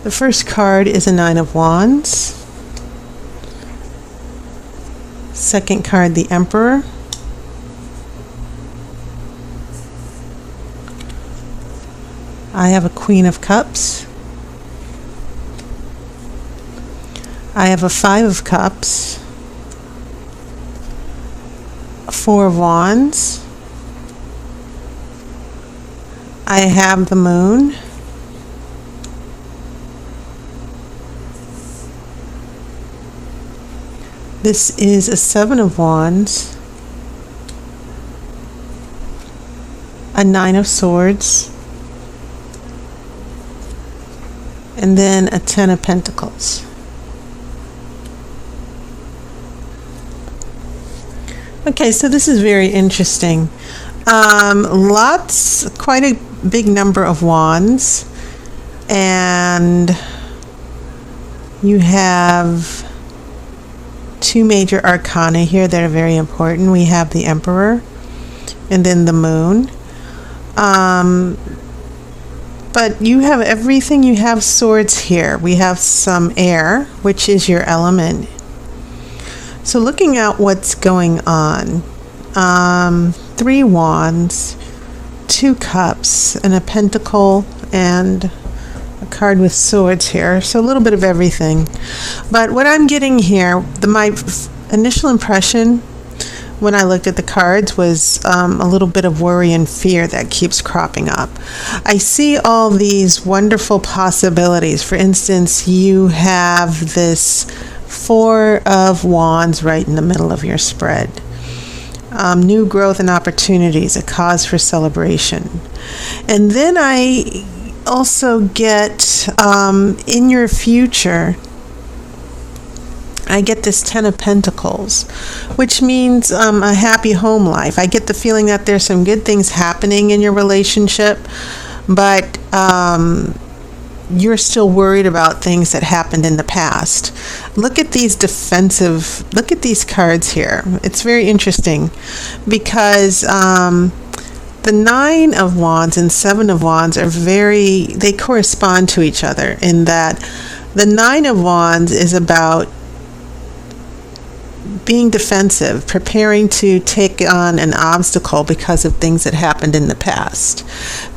The first card is a Nine of Wands. Second card, the Emperor. I have a Queen of Cups. I have a Five of Cups. A Four of Wands. I have the Moon. This is a Seven of Wands. A Nine of Swords. And then a Ten of Pentacles. Okay, so this is very interesting. Quite a big number of wands. And you have two major arcana here that are very important. We have the Emperor and then the Moon. But you have everything. You have swords here. We have some air, which is your element. So looking at what's going on, three wands, two cups, and a pentacle, and a card with swords here. So a little bit of everything. But what I'm getting here, my initial impression when I looked at the cards was a little bit of worry and fear that keeps cropping up. I see all these wonderful possibilities. For instance, you have this Four of Wands right in the middle of your spread. New growth and opportunities, a cause for celebration. And then I also get in your future, I get this Ten of Pentacles, which means a happy home life. I get the feeling that there's some good things happening in your relationship, but you're still worried about things that happened in the past. Look at these cards here. It's very interesting because the Nine of Wands and Seven of Wands they correspond to each other in that the Nine of Wands is about being defensive, preparing to take on an obstacle because of things that happened in the past.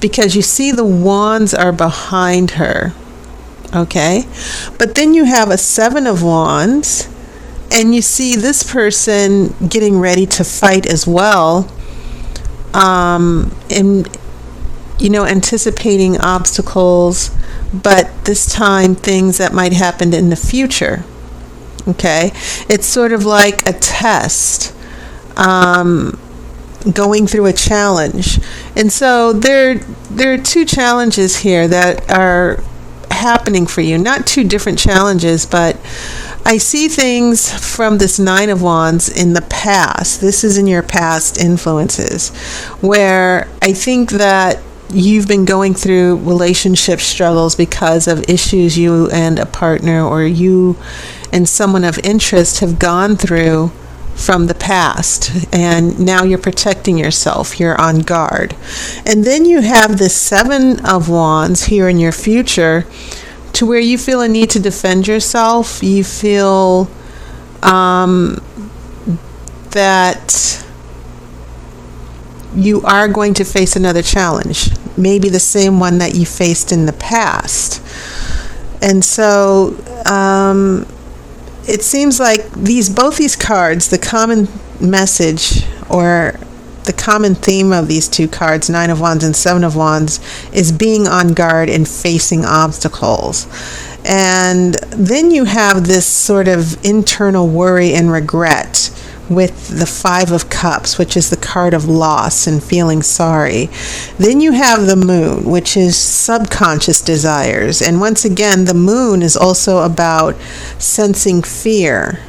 Because you see the wands are behind her, okay? But then you have a Seven of Wands, and you see this person getting ready to fight as well, and anticipating obstacles, but this time things that might happen in the future. Okay, it's sort of like a test, going through a challenge. And so there are two challenges here that are happening for you. Not two different challenges, but I see things from this Nine of Wands in the past. This is in your past influences, where I think that you've been going through relationship struggles because of issues you and a partner or you and someone of interest have gone through from the past, and now you're protecting yourself. You're on guard. And then you have this Seven of Wands here in your future, to where you feel a need to defend yourself. You feel that you are going to face another challenge, maybe the same one that you faced in the past. And so it seems like both these cards, the common message or the common theme of these two cards, Nine of Wands and Seven of Wands, is being on guard and facing obstacles. And then you have this sort of internal worry and regret with the Five of Cups, which is the card of loss and feeling sorry. Then you have the Moon, which is subconscious desires. And once again, the Moon is also about sensing fear,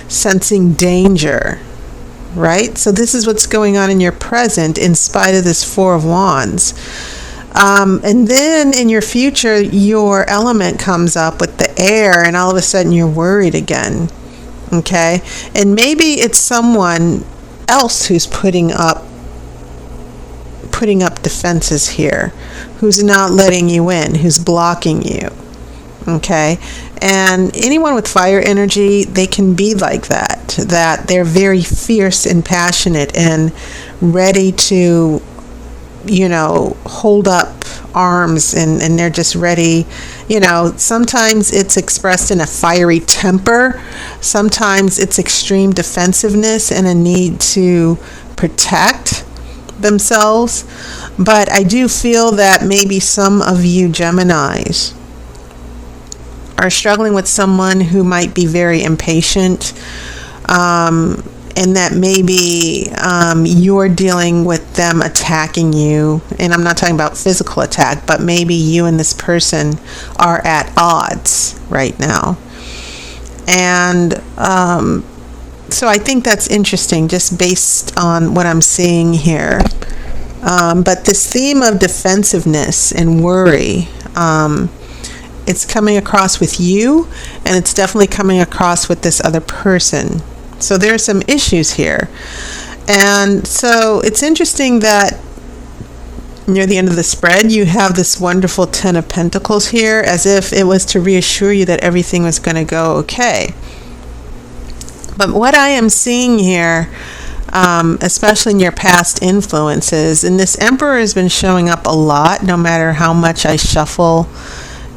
sensing danger, right? So this is what's going on in your present in spite of this Four of Wands. And then in your future, your element comes up with the air, and all of a sudden you're worried again. Okay, and maybe it's someone else who's putting up defenses here, who's not letting you in, who's blocking you. Okay, and anyone with fire energy, they can be like that they're very fierce and passionate and ready to, hold up arms, and they're just ready. Sometimes it's expressed in a fiery temper, sometimes it's extreme defensiveness and a need to protect themselves. But I do feel that maybe some of you Geminis are struggling with someone who might be very impatient, and that maybe you're dealing with them attacking you. And I'm not talking about physical attack, but maybe you and this person are at odds right now. And so I think that's interesting, just based on what I'm seeing here. But this theme of defensiveness and worry, it's coming across with you, and it's definitely coming across with this other person. So there are some issues here. And so it's interesting that near the end of the spread, you have this wonderful Ten of Pentacles here, as if it was to reassure you that everything was going to go okay. But what I am seeing here, especially in your past influences, and this Emperor has been showing up a lot, no matter how much I shuffle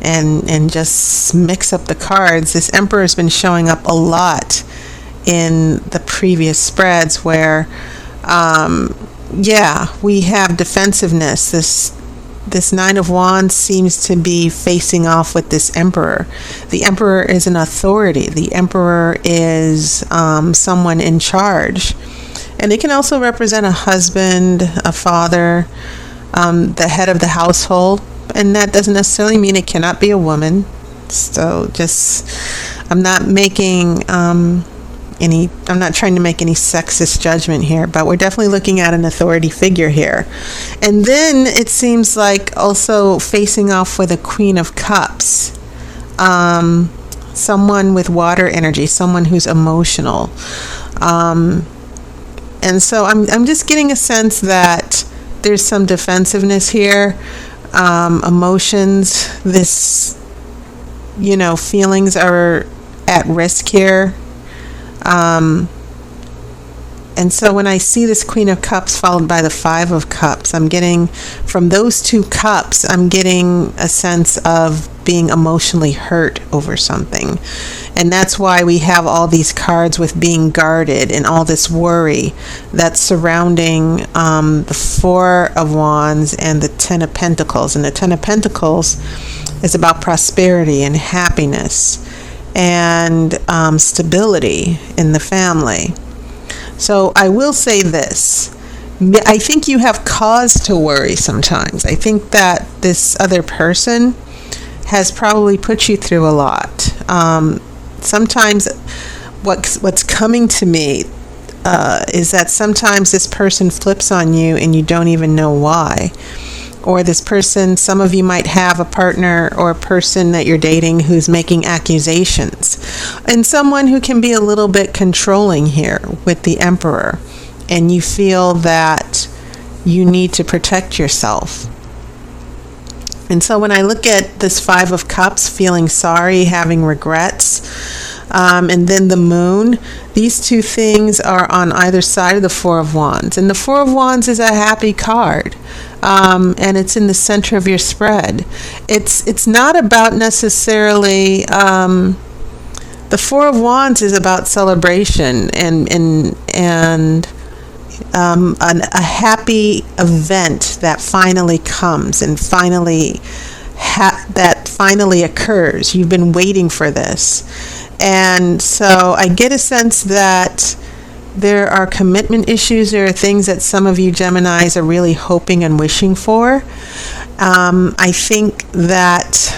and just mix up the cards. This Emperor has been showing up a lot in the previous spreads, where we have defensiveness. This Nine of Wands seems to be facing off with this Emperor. The Emperor is an authority. The Emperor is someone in charge. And it can also represent a husband, a father, the head of the household. And that doesn't necessarily mean it cannot be a woman. So I'm not making I'm not trying to make any sexist judgment here, but we're definitely looking at an authority figure here. And then it seems like also facing off with a Queen of Cups, someone with water energy, someone who's emotional. And so I'm just getting a sense that there's some defensiveness here, emotions, feelings are at risk here. And so when I see this Queen of Cups followed by the Five of Cups, I'm getting, from those two cups, I'm getting a sense of being emotionally hurt over something. And that's why we have all these cards with being guarded and all this worry that's surrounding the Four of Wands and the Ten of Pentacles. And the Ten of Pentacles is about prosperity and happiness and stability in the family. So I will say this. I think you have cause to worry sometimes. I think that this other person has probably put you through a lot. Sometimes what's coming to me is that sometimes this person flips on you and you don't even know why. Or this person, some of you might have a partner or a person that you're dating who's making accusations. And someone who can be a little bit controlling here with the Emperor. And you feel that you need to protect yourself. And so when I look at this Five of Cups, feeling sorry, having regrets, and then the Moon, these two things are on either side of the Four of Wands. And the Four of Wands is a happy card. And it's in the center of your spread. It's not about necessarily, the Four of Wands is about celebration and a happy event that finally comes and that finally occurs. You've been waiting for this. And so I get a sense that there are commitment issues. There are things that some of you Geminis are really hoping and wishing for. I think that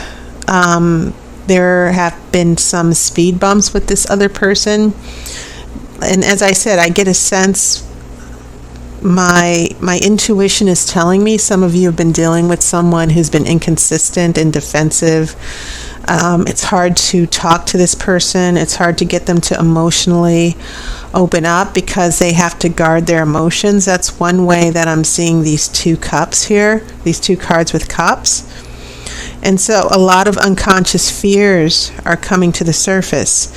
there have been some speed bumps with this other person. And as I said, I get a sense, my intuition is telling me some of you have been dealing with someone who's been inconsistent and defensive. It's hard to talk to this person. It's hard to get them to emotionally open up because they have to guard their emotions. That's one way that I'm seeing these two cups here, these two cards with cups. And so a lot of unconscious fears are coming to the surface.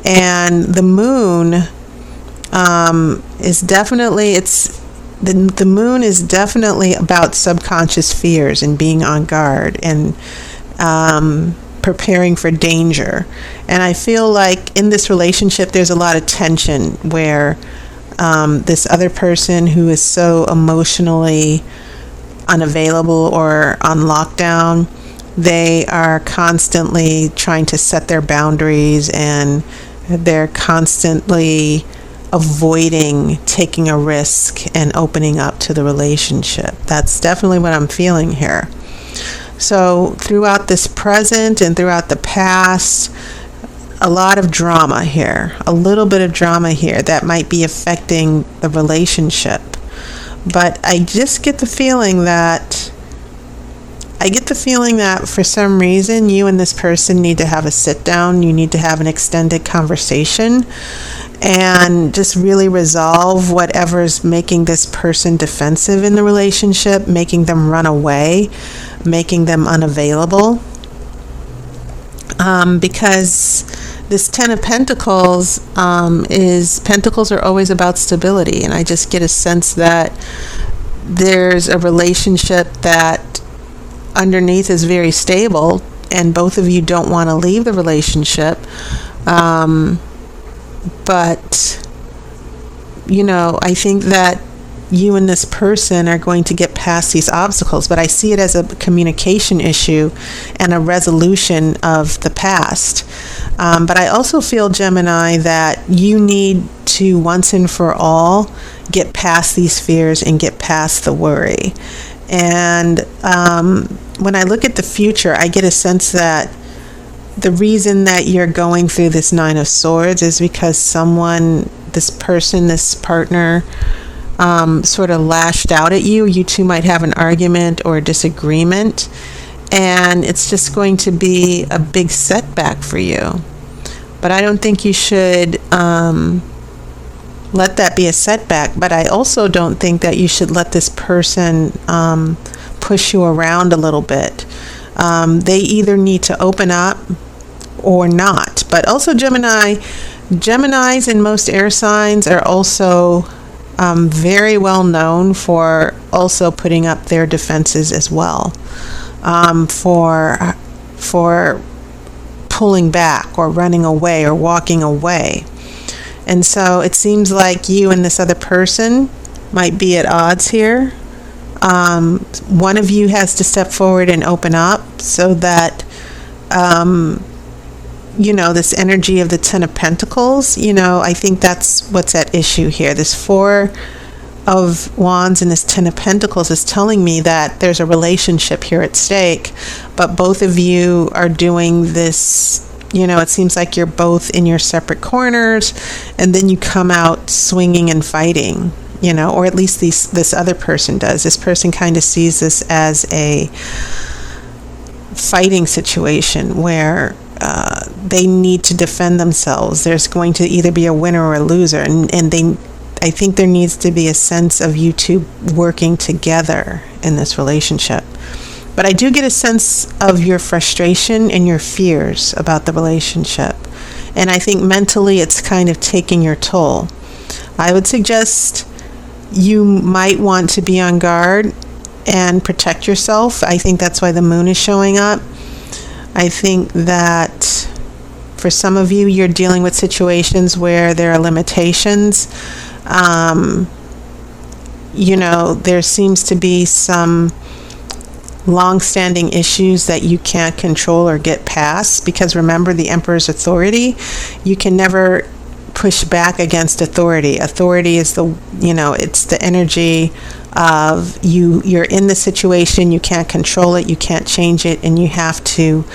And the moon is definitely, the moon is definitely about subconscious fears and being on guard and preparing for danger. And I feel like in this relationship there's a lot of tension where this other person who is so emotionally unavailable or on lockdown, they are constantly trying to set their boundaries, and they're constantly avoiding taking a risk and opening up to the relationship. That's definitely what I'm feeling here. So throughout this present and throughout the past, a lot of drama here, a little bit of drama here that might be affecting the relationship. But I just get the feeling that for some reason you and this person need to have a sit down. You need to have an extended conversation and just really resolve whatever's making this person defensive in the relationship, making them run away, making them unavailable. Because this Ten of Pentacles Pentacles are always about stability, and I just get a sense that there's a relationship that underneath is very stable, and both of you don't want to leave the relationship. But, I think that you and this person are going to get past these obstacles, but I see it as a communication issue and a resolution of the past. But I also feel, Gemini, that you need to once and for all get past these fears and get past the worry. And when I look at the future, I get a sense that the reason that you're going through this Nine of Swords is because someone, this person, this partner, sort of lashed out at you. You two might have an argument or a disagreement, and it's just going to be a big setback for you. But I don't think you should let that be a setback. But I also don't think that you should let this person push you around a little bit. They either need to open up or not. But also Geminis and most air signs are also very well known for also putting up their defenses as well, for pulling back or running away or walking away. And so it seems like you and this other person might be at odds here. One of you has to step forward and open up so that this energy of the Ten of Pentacles, I think that's what's at issue here. This Four of Wands and this Ten of Pentacles is telling me that there's a relationship here at stake, but both of you are doing this, it seems like you're both in your separate corners, and then you come out swinging and fighting, or at least this other person does. This person kind of sees this as a fighting situation where they need to defend themselves. There's going to either be a winner or a loser, and I think there needs to be a sense of you two working together in this relationship. But I do get a sense of your frustration and your fears about the relationship, and I think mentally it's kind of taking your toll. I would suggest you might want to be on guard and protect yourself. I think that's why the moon is showing up. I think that for some of you, you're dealing with situations where there are limitations. There seems to be some long-standing issues that you can't control or get past, because remember, the Emperor's authority, you can never push back against authority. Authority is it's the energy of you're in the situation, you can't control it, you can't change it, and you have to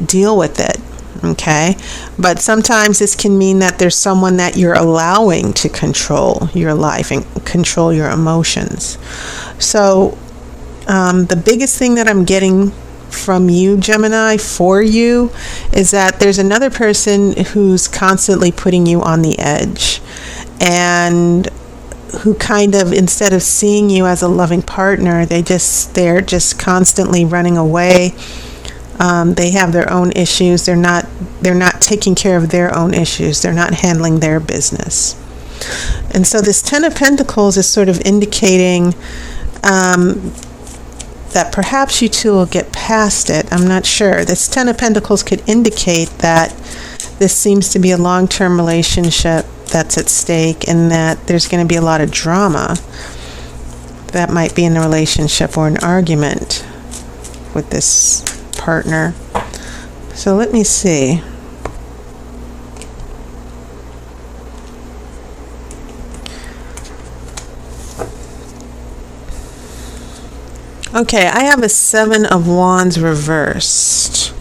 deal with it. Okay, but sometimes this can mean that there's someone that you're allowing to control your life and control your emotions. So the biggest thing that I'm getting from you, Gemini, for you, is that there's another person who's constantly putting you on the edge, and who kind of, instead of seeing you as a loving partner, they're just constantly running away. They have their own issues. They're not taking care of their own issues. They're not handling their business. And so this Ten of Pentacles is sort of indicating that perhaps you two will get past it. I'm not sure. This Ten of Pentacles could indicate that this seems to be a long-term relationship that's at stake, and that there's going to be a lot of drama that might be in the relationship, or an argument with this partner. So let me see. Okay, I have a Seven of Wands reversed,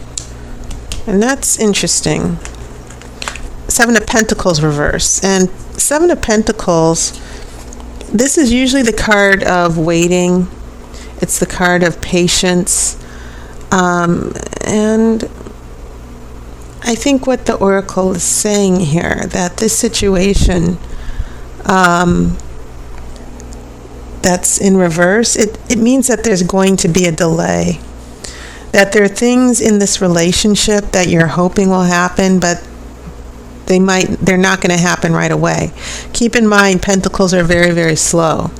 and that's interesting. Seven of Pentacles reversed, and Seven of Pentacles, this is usually the card of waiting. It's the card of patience, and I think what the Oracle is saying here, that this situation that's in reverse, it means that there's going to be a delay, that there are things in this relationship that you're hoping will happen, but they're not going to happen right away. Keep in mind, Pentacles are very, very slow.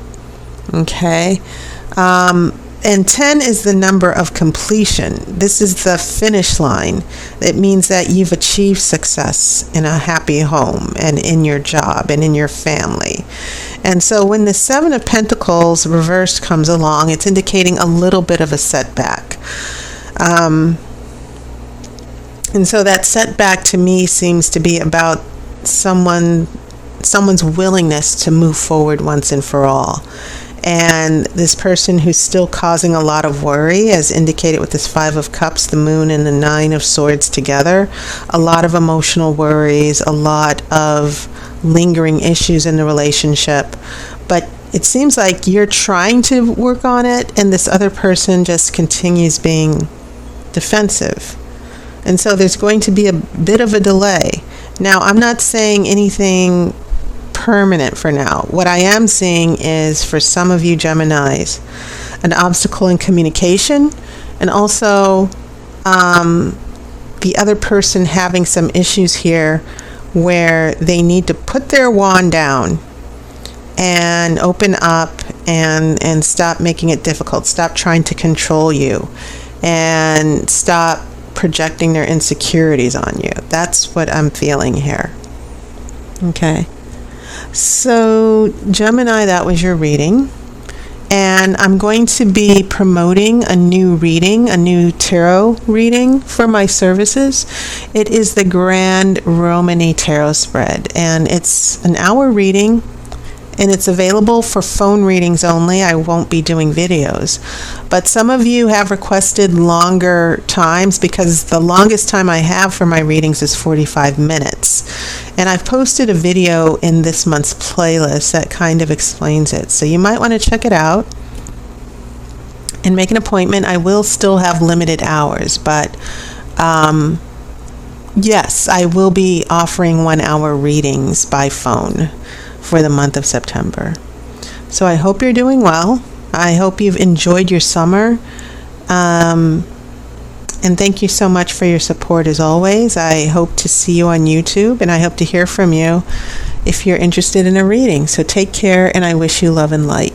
Okay? And 10 is the number of completion. This is the finish line. It means that you've achieved success in a happy home, and in your job, and in your family. And so when the Seven of Pentacles reversed comes along, it's indicating a little bit of a setback. And so that setback to me seems to be about someone's willingness to move forward once and for all. And this person who's still causing a lot of worry, as indicated with this Five of Cups, the Moon, and the Nine of Swords together, a lot of emotional worries, a lot of lingering issues in the relationship. But it seems like you're trying to work on it, and this other person just continues being defensive. And so there's going to be a bit of a delay. Now, I'm not saying anything permanent for now. What I am seeing is, for some of you Geminis, an obstacle in communication, and also the other person having some issues here where they need to put their wand down and open up and stop making it difficult, stop trying to control you, and stop projecting their insecurities on you. That's what I'm feeling here. Okay. So, Gemini, that was your reading. And I'm going to be promoting a new reading, a new tarot reading for my services. It is the Grand Romany Tarot Spread. And it's an hour reading. And it's available for phone readings only. I won't be doing videos. But some of you have requested longer times, because the longest time I have for my readings is 45 minutes. And I've posted a video in this month's playlist that kind of explains it. So you might want to check it out and make an appointment. I will still have limited hours, but yes, I will be offering 1 hour readings by phone for the month of September. So I hope you're doing well. I hope you've enjoyed your summer. And thank you so much for your support as always. I hope to see you on YouTube, and I hope to hear from you if you're interested in a reading. So take care, and I wish you love and light.